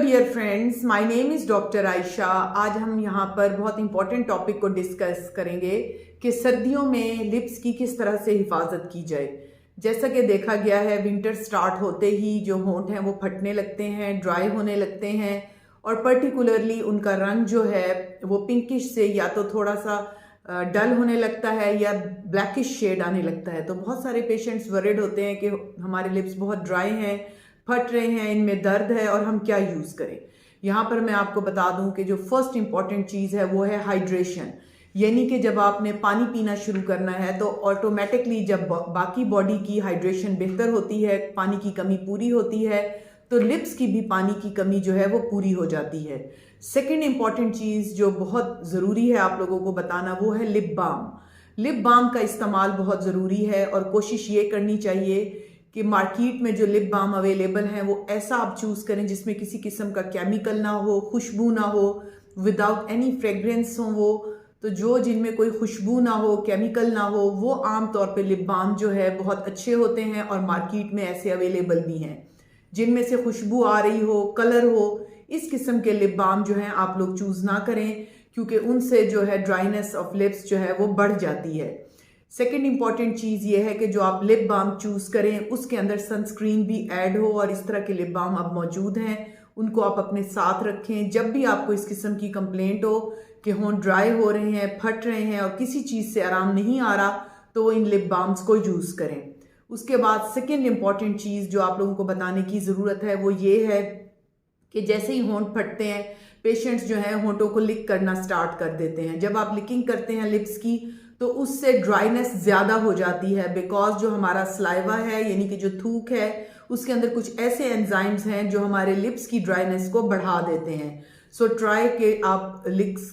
Dear friends, my name is doctor Ayesha. आज हम यहाँ पर बहुत इंपॉर्टेंट टॉपिक को डिस्कस करेंगे कि सर्दियों में लिप्स की किस तरह से हिफाजत की जाए। जैसा कि देखा गया है, विंटर स्टार्ट होते ही जो होंठ हैं वो फटने लगते हैं, ड्राई होने लगते हैं और पर्टिकुलरली उनका रंग जो है वो पिंकिश से या तो थोड़ा सा डल होने लगता है या ब्लैकिश शेड आने लगता है। तो बहुत सारे पेशेंट्स वरिड होते हैं कि हमारे लिप्स बहुत ड्राई हैं, फट रहे हैं, इनमें दर्द है और हम क्या यूज़ करें। यहाँ पर मैं आपको बता दूं कि जो फर्स्ट इंपॉर्टेंट चीज़ है वो है हाइड्रेशन। यानी कि जब आपने पानी पीना शुरू करना है तो ऑटोमेटिकली जब बाकी बॉडी की हाइड्रेशन बेहतर होती है, पानी की कमी पूरी होती है, तो लिप्स की भी पानी की कमी जो है वो पूरी हो जाती है। सेकेंड इंपॉर्टेंट चीज़ जो बहुत ज़रूरी है आप लोगों को बताना वो है लिप बाम। लिप बाम का इस्तेमाल बहुत ज़रूरी है और कोशिश ये करनी चाहिए कि मार्केट में जो लिप बाम अवेलेबल हैं वो ऐसा आप चूज़ करें जिसमें किसी किस्म का केमिकल ना हो, खुशबू ना हो, विदाउट एनी फ्रेग्रेंस हो वो। तो जो जिनमें कोई खुशबू ना हो, केमिकल ना हो, वो आम तौर पे लिप बाम जो है बहुत अच्छे होते हैं और मार्केट में ऐसे अवेलेबल भी हैं। जिनमें से खुशबू आ रही हो, कलर हो, इस किस्म के लिप बाम जो हैं आप लोग चूज़ ना करें, क्योंकि उनसे जो है ड्राइनेस ऑफ लिप्स जो है वो बढ़ जाती है। सेकेंड इंपॉर्टेंट चीज़ ये है कि जो आप लिप बाम चूज़ करें उसके अंदर सनस्क्रीन भी ऐड हो, और इस तरह के लिप बाम अब मौजूद हैं, उनको आप अपने साथ रखें। जब भी आपको इस किस्म की कंप्लेंट हो कि होंठ ड्राई हो रहे हैं, फट रहे हैं और किसी चीज़ से आराम नहीं आ रहा, तो इन लिप बाम्स को यूज़ करें। उसके बाद सेकेंड इंपॉर्टेंट चीज़ जो आप लोगों को बताने की ज़रूरत है वो ये है कि जैसे ही होंठ फटते हैं, पेशेंट्स जो हैं होंठों को लिक करना स्टार्ट कर देते हैं। जब आप लिकिंग करते हैं लिप्स की तो उससे ड्राइनेस ज़्यादा हो जाती है, बिकॉज जो हमारा स्लाइवा है यानी कि जो थूक है उसके अंदर कुछ ऐसे एंजाइम्स हैं जो हमारे लिप्स की ड्राइनेस को बढ़ा देते हैं। सो ट्राई के आप लिप्स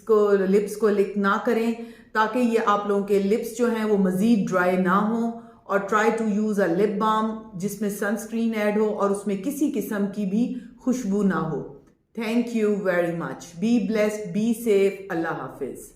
को लिक ना करें ताकि ये आप लोगों के लिप्स जो हैं वो मज़ीद ड्राई ना हो। और try to use a lip balm जिसमें सनस्क्रीन ऐड हो और उसमें किसी किस्म की भी खुशबू ना हो। Thank you very much. Be blessed, be safe. अल्लाह हाफिज़।